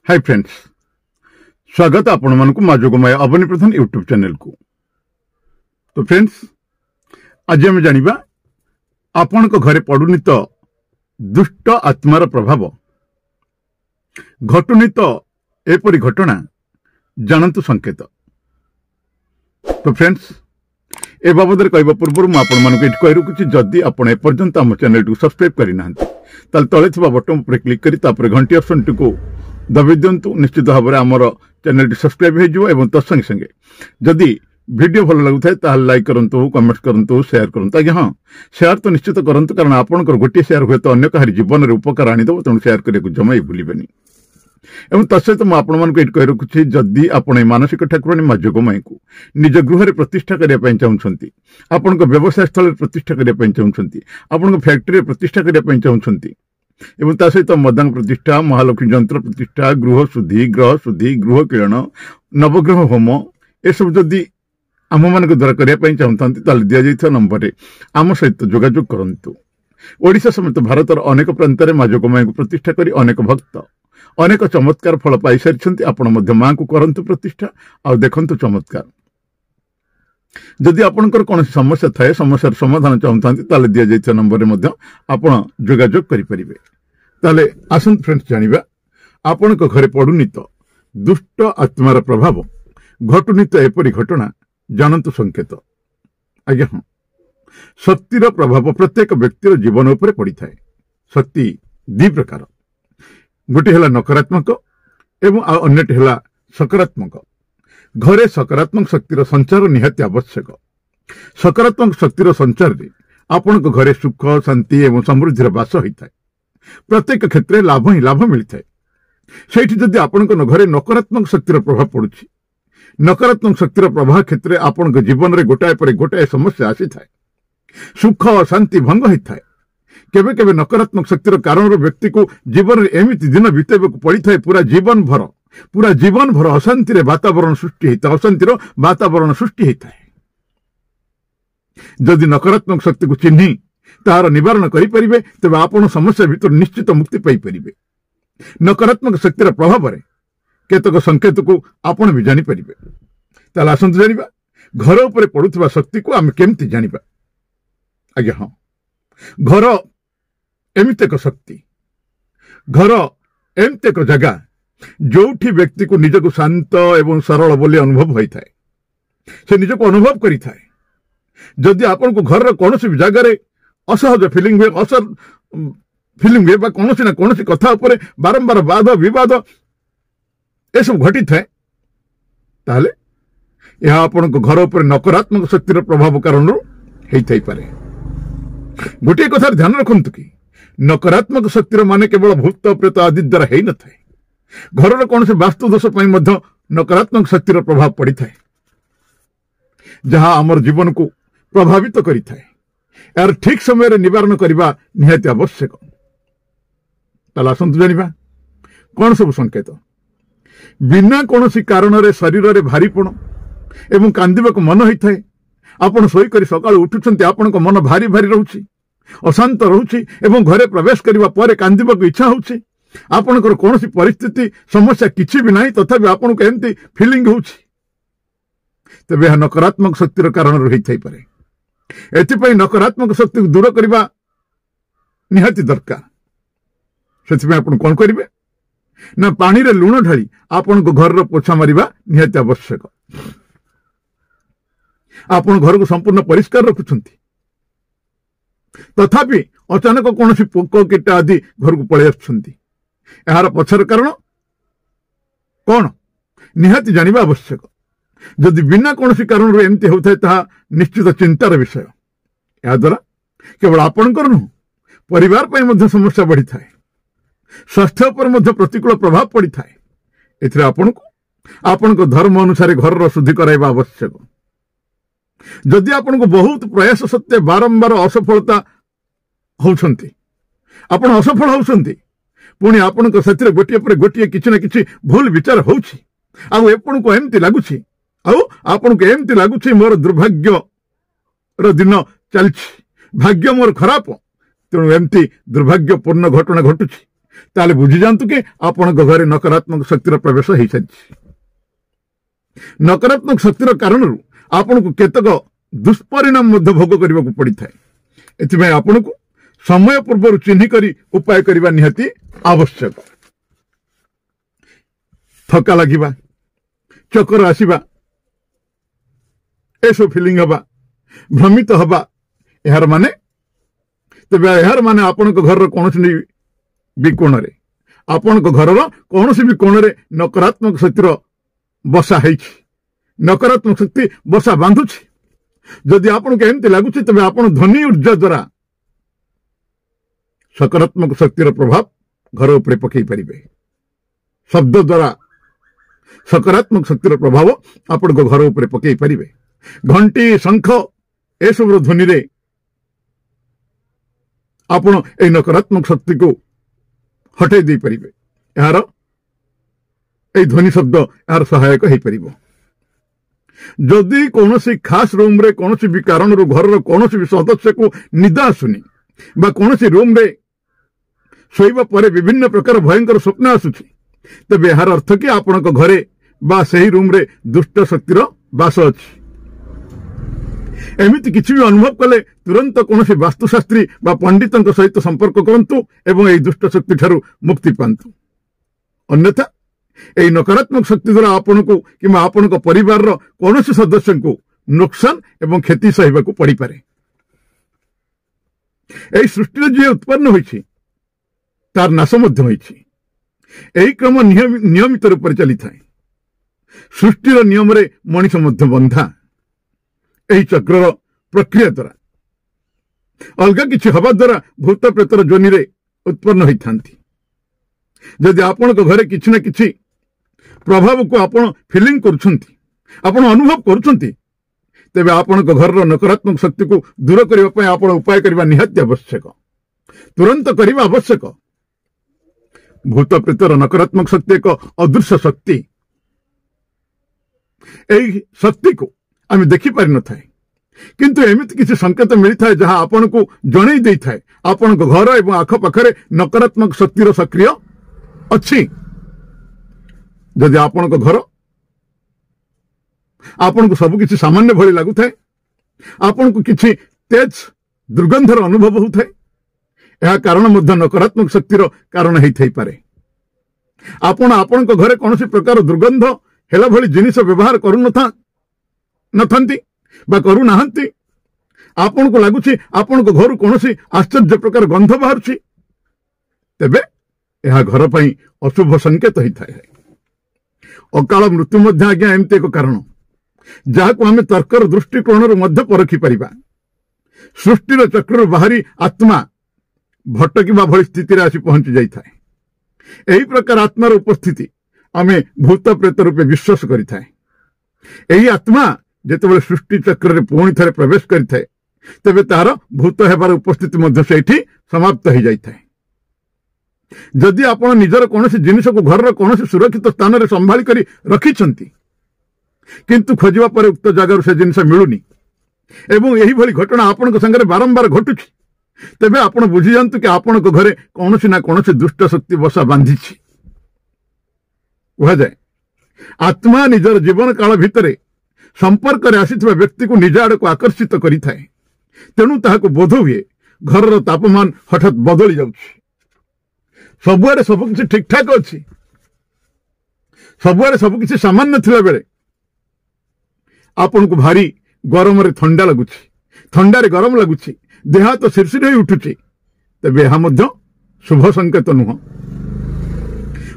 Hi friends, स्वागत आपण मानकु माजोगमाय अवनी प्रधान YouTube channel को। तो फ्रेंड्स, आज आम जानिबा आपण को घरे पड़ुनी तो दुष्ट आत्मार प्रभाव घटुनी तो एपरी घटना जानतु संकेत। तो फ्रेंड्स, ए बाबद कहवा पूर्व मुझे कही रखुच्छी, जदि आपड़ एपर्यंत आम चैनल को सब्सक्राइब करना तले थोड़ा बटन पर क्लिक कर घंटी ऑप्शन टी दबी दिंतु। निश्चित भाव में आमर चैनल सब्सक्राइब हो तत्संगे संगे जदि वीडियो भल लगुए ताल लाइक करूँ, कमेंट करूँ, शेयर करूँ। आज्ञा हाँ, शेयर तो निश्चित करूँ, कारण आपंकर गोटे शेयर हुए तो अन्य कहार जीवन में उपकार आनीदेव, तेणु शेयर करने को जमा भूलें। एवं तत्सहित मुझे कही रखुच्छी, जदि आपण मानसिक ठाकुराणी माँ जोगमाई को निज गृह प्रतिष्ठा करने चाहते, आपण व्यवसाय स्थल प्रतिष्ठा करने चाहते, आपण फैक्ट्री प्रतिष्ठा करने चाहते, एवं ता सहित मदांग प्रतिष्ठा, महालक्ष्मी जंत्र प्रतिष्ठा, गृह शुद्धि, गृह किरण, नवग्रह होम ए सब जदि आम मान द्वारा करने चाहते दि जा नंबर आम सहित जोगाजोग करंतु। ओडिशा समेत भारत अनेक प्रांत में माँ जोगमाई को प्रतिष्ठा कर अनेक भक्त अनेक चमत्कार फल पाई सारी। आपण माँ को करंतु प्रतिष्ठा आ देखंतु चमत्कार। जदि आपणकर कौन समस्या थाए, समस्यार समाधान चाहते दि जा नंबर में आपण जोगाजोग करें। आसंत फ्रेंड्स, जानिबा आपण घरे पड़ुनी तो दुष्ट आत्मार प्रभाव घटुनी तो एपरी घटना जानतु संकेत। आज्ञा हाँ, शक्तिर प्रभाव प्रत्येक व्यक्तिर जीवन उपर पड़ी थाए। शक्ति दी प्रकार, गोटे है नकारात्मक एवं अन्यटी है सकारात्मक। घरे सकारात्मक शक्तिर संचार निहाती आवश्यक। सकारात्मक शक्तिर संचार रे आपण घरे सुख, शांति एवं समृद्धि बास होता है। प्रत्येक क्षेत्र में लाभ ही लाभ मिलता है। सेठी जदि आपण घरे नकारात्मक शक्तिर प्रभाव पड़ुछि, नकारात्मक शक्तिर प्रभाव क्षेत्र में आपण जीवन में गोटाए पर गोटाए समस्या आसी थाए, सुख और शांति भंग होता है। केबे केबे नकारात्मक शक्तिर कारण व्यक्ति को जीवन में एमती दिन बीतेबा पड़ी थाए, पूरा जीवन भर अशांति वातावरण सृष्टि होता है, अशांतिर वातावरण सृष्टि होता है। जदि नकारात्मक शक्ति को चिन्ह तार निवारण करें, तेज आपण समस्या भीतर निश्चित मुक्ति पाई। नकारात्मक शक्तिर प्रभाव में केतक संकेत को आपण भी जानीपर। ताल आसतु जानिबा घर उपर पड़ुथिबा शक्ति को आम केमती जानिबा। आज्ञा हाँ, घर एमती एक शक्ति, घर एमती एक जगह जोठी व्यक्ति को निजक शांत एवं सरल बोली अनुभव होता है, से निजक अनुभव करि थाए। जदि आपण को घर कौन भी जगार असहज फिलिंग हुए, फिलिंग हुए, कौन ना कौन कथा उपर बारंबार वाद विवाद ए सब घटी थाए, ताहले यह आपण को घर उपर नकारात्मक शक्तिर प्रभाव कारण होता ही पारे। गोटे कथार ध्यान रखंतु कि नकारात्मक शक्तिर माने केवल भूत प्रेत आदि द्वारा हो न थाए। घर कौन से वास्तु दोष नकारात्मक शक्तिर प्रभाव पड़ी थाए, जहां आमर जीवन को प्रभावित करि थाए। यार ठीक समय निवारण करने निहाती आवश्यक। ताला आसंतु जानिबा कौन सब संकेत। बिना कौन कारण रे शरीर रे भारीपण एवं कांदिबा को मन होता है। आपण शोक सका उठुंट, आपण को मन भारी भारी रोचे, अशांत रोचे एवं घरे प्रवेश करने पर कांदिबा को इच्छा होची। आपणकर कौन सी परिस्थिति समस्या किसी भी नहीं, तथापि आपण को एमती फिलिंग होची, तेज यह नकारात्मक शक्तिर कारण होता ही पारे। एथिपाई नकारात्मक शक्ति को दूर करने निहाती दरकार। से आपण कौन करेंगे ना, पानी रे लुण ढाली आपण को घर पोछा मारिबा निहाती आवश्यक। आपण घर को संपूर्ण परिष्कार रखुछंती, तथापि अचानक कौन सी पोक कीट आदि घर को पलि आसुछंती, यार पछर कारण कौन निहाती जानिबा आवश्यक। जदि बिना कौन कारण एमती होता है, निश्चित चिंतार विषय। या द्वारा केवल आपणकर नुह, परिवार पर समस्या बढ़ी थाए, स्वास्थ्य पर प्रतिकूल प्रभाव पड़ी थाए। एथिरे आपण को धर्म अनुसार घर शुद्धि कराइबा आवश्यक। जदि आपण को बहुत प्रयास सत्वे बारंबार असफलता होउछंती, आपण असफल होउछंती, पुणी आपण को सथिरे गोटिए पर गोटिए किछि ना किछि भूल विचार होउछि, आउ आपण को एमती लागुछि, आउ आपण को एमती लागुछि मोर दुर्भाग्य रो दिन चलछि, भाग्य मोर खराब, तेणु एमती दुर्भाग्यपूर्ण घटना घटुछि। ताले बुझी जातु कि आपण घरे नकारात्मक शक्तिर प्रवेश हो सारी। नकारात्मक शक्तिर कारण आपण को केतक दुष्परिणाम भोग करने को पड़ी था। एथि आपण को समय पूर्व चिन्ह करी उपाय करने निहाती आवश्यक। थका लगिबा, चक्कर आसीबा, एसो फिलिंग हबा, भ्रमित हबा, यार माने तेबे यार माने आपण को घर कौन भी कोण रे, आपण को घर कौन भी कोण रे नकारात्मक शक्तिर बसा है, नकारात्मक शक्ति बसा बांधुछि। जदि आपण को एमती लगुछि तेबे आपण ध्वनि ऊर्जा द्वारा सकारात्मक शक्तिर प्रभाव घर उपरे पकई परिबे। शब्द द्वारा सकारात्मक शक्तिर प्रभाव आपण को घर उपरे पकई परिबे। घंटी, शंख ए सब ध्वनि रे आपण ए नकारात्मक शक्ति को हटाई दे परिबे। यार ए ध्वनि शब्द यार सहायक हो परिबो। जदि कौनसी खास रूम रे कौनसी भी कारण घर कौनसी भी सदस्य को निदा आसुनी बा कौनसी रूम रे सोइबा परे विभिन्न प्रकार भयंकर स्वप्न आसुछि, तबे यार अर्थ कि आपण को घरे बा सही रूम रे दुष्ट शक्तिर वास अछि। एमिति किछि भी अनुभव कले तुरंत कौनसी वास्तुशास्त्री बा पंडितों सहित संपर्क करंतु एवं एई दुष्ट शक्ति ठारू मुक्ति पांतु। अन्यथा एई नकारात्मक शक्ति द्वारा आपण को किमा आपण को परिवार रो कौनसी सदस्य को नुकसान एवं क्षति सहिबा को पड़ी पारे। एई सृष्टि जे उत्पन्न होइछि तार नाश मध्य होइछि। एई क्रम नियमित रूप से चली थाए। सृष्टिर नियम रे मनीष मध्य बंधा। एही चक्र प्रक्रिया द्वारा अलगा किछि हवा द्वारा भूत प्रेतर जोनि रे उत्पन्न होइथांती। जदि आपण को घरे किछि ना किछि प्रभाव को आपण फीलिंग करूछंती, आपण अनुभव करूछंती, तेबे आपण को घर रो नकारात्मक शक्ति को दूर करिवा पय आपण उपाय करिवा निहाती आवश्यक, तुरंत करिवा आवश्यक। भूत प्रेतर नकारात्मक शक्ति एक अदृश्य शक्ति। एही शक्ति को आम देखि पारि न थाए, किंतु एमिति किछि संकेत मिली थाए जहां आपण को जणै देई थाए आपण को घर एवं आख पाखरे नकारात्मक शक्तिर सक्रिय अछि। जदि आपण को घर आपण को सब किछि सामान्य भली लागु थाए, आपण को किछि तेज दुर्गंधर अनुभव हो थाए, यह कारण मध्य नकारात्मक शक्तिर कारण हेई थाई पारे। आपण को घरे कौन प्रकार दुर्गंध हेला भली जिनिस व्यवहार करू नथांती बा करू नाहंती, आपण को लागुछि आपण को घर कौन आश्चर्य प्रकार गंध बाहरुछि, तेबे यह घर पई अशुभ संकेत होई थाए। अकाल मृत्यु मध्य आज्ञा एमती एक कारण जहाँ को आम तर्कर दृष्टिकोण मध्य परखि परिबा। सृष्टिर चक्र बाहरी आत्मा भटकिबा भली स्थिति आसी पहुंची जाई थाए। एही प्रकार आत्मार उपस्थिति आमे भूत प्रेत रूपे विश्वास करि थाए। एही आत्मा जेतेबेले सृष्टि चक्र रे पुणी थरे प्रवेश करि थाए, तेबे तार भूत हेबार उपस्थिति मध्य सेठी समाप्त हो जाई थाए। जदि आपण निजर कौनसी जिनिस को घर कौनसी सुरक्षित स्थान रे संभाली करी रखिछंती, किंतु खोजिबा परे उक्त जगार से जिनिस मिलुनी एवं यही भली घटना आपण को संगे बारंबार घटुछि, तेबे आपण बुझी जानतु कि आपण को घरे कौनसी ना कौनसी दुष्ट शक्ति बसा बांधिछि। कहा जाए आत्मा निजर जीवन काल भितरे संपर्क रे आसीथिबा व्यक्ति को निज आड़ को आकर्षित करि थाए। तेणु ताहाको बोध हुए घर तापमान हठात बदली जाउछि। सबुआरे सब किछि ठीक ठाक अछि, सबुआरे सब किछि सामान्य थिला बेले आपण को भारी गरम रे ठंडा लगुछि, ठंडा रे गरम लगुछि, देह तो सिरसिर होई उठुछि, तेबे यह मध्य शुभ संकेत नुह।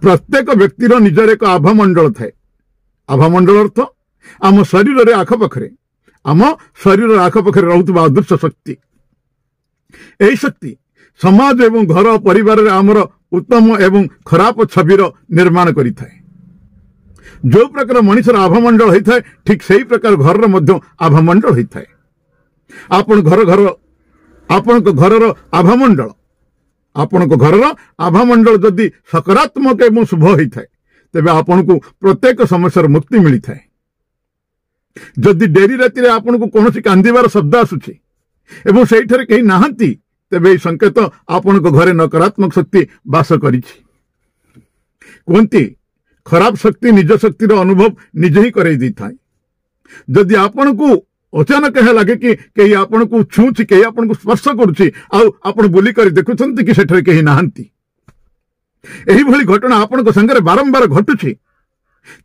प्रत्येक व्यक्तिर निजर एक आभामंडल थाए। आभामंडल अर्थ आम शरीर रे आखपाखरे रहउतबा अदृश्य शक्ति। एही शक्ति समाज एवं घर परिवार रे आमर उत्तम एवं खराब छविर निर्माण करि थाए। जो प्रकार मनुष्यर आभामंडल होता है, ठीक सही प्रकार घर मध्य आभामंडल होता है। आपण घर आभामंडल आपण को घर आभामंडल जदि सकारात्मक एवं शुभ होता है, तेबे आपण को प्रत्येक समस्या मुक्ति मिली थाए। जदि डेरी राति रे आपण को कौन कांदिबार शब्द आसुछि एवं सेठारे कहीं नाहंती, तेबे एही संकेत आपनको घरे नकारात्मक शक्ति वास करिछि। कहती खराब शक्ति निज शक्तिर अनुभव निजे ही करई दी थाए। जदि आपनको अचानक है लगे कि कहीं आपको छुँची कहीं आपको स्पर्श करुच्ची आपण बुलिक देखुंत कि सेठरे कहीं नहांती एही भली घटना आपण संगे बारंबार घटुची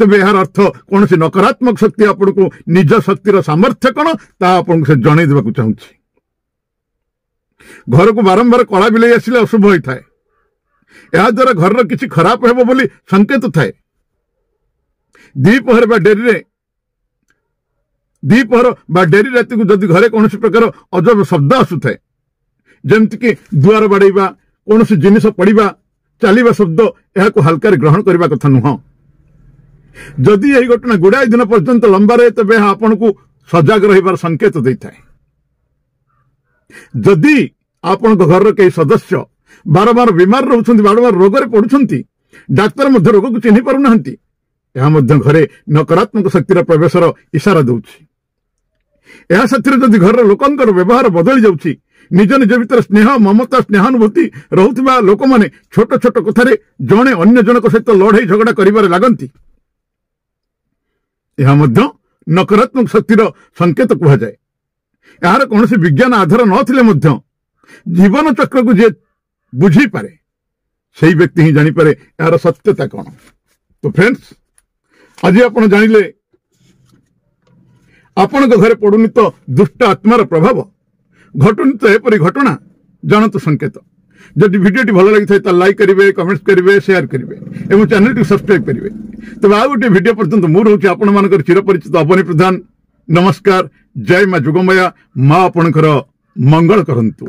तेबे यार अर्थ कौन सी नकारात्मक शक्ति आपको निज शक्तिर सामर्थ्य कौन ता आपको से जन देवाक चाहूँगी। घर को बारंबार कला बिलई आसिले अशुभ होता है। या द्वारा घर किसी खराब हेबो बोली संकेत थाए। द्विपहर बा डेरी राति को जदि घरे कौन प्रकार अजब शब्द आसुए जमती कि दुआर बाड़ेबा कौन जिनिस पड़ा चलवा शब्द यह हल्कार ग्रहण करने कथा नुह। जदि यही घटना गुड़ाए दिन पर्यंत लंबा रहे तेज यह आपण को सजग रहिबार संकेत देता है। जदि आपण घर कई सदस्य बारंबार बीमार रोचंती बारंबार रोग रे पड़ुछंती डाक्तर मध्य रोग को चिन्ह पारु नाहंती यह मध्य घरे नकारात्मक शक्तिर प्रवेशर इशारा दउछि। यह साथी जदि घर लोकंकर व्यवहार बदली जाउछि निज निज भीतर स्नेह ममता स्नेहानुभूति रहुथिबा लोक माने छोट छोट कथारे जणे अन्य जनक सहित लड़ाई झगड़ा करिबारे लागंती यह मध्य नकारात्मक शक्तिर संकेत कहा जाए। यार कौन विज्ञान आधार नथिले मध्य जीवन चक्र को जे बुझी पारे सही व्यक्ति ही जानी पारे यार सत्यता कौन। तो फ्रेंड्स आज आप जानिले आपण घरे पड़ुनी तो दुष्ट आत्मार प्रभाव घटुनी तो एपरी घटना जानतु संकेत। जदि वीडियो भल लगी था लाइक करेंगे कमेंट्स करेंगे शेयर करेंगे और चैनल टी सब्सक्राइब करेंगे। तब आ गोटे वीडियो पर्यंत मुझे आपण मान चिरपरिचित अवनी प्रधान। नमस्कार। जय मां जुगमया मां आपणकर मंगल करंतु।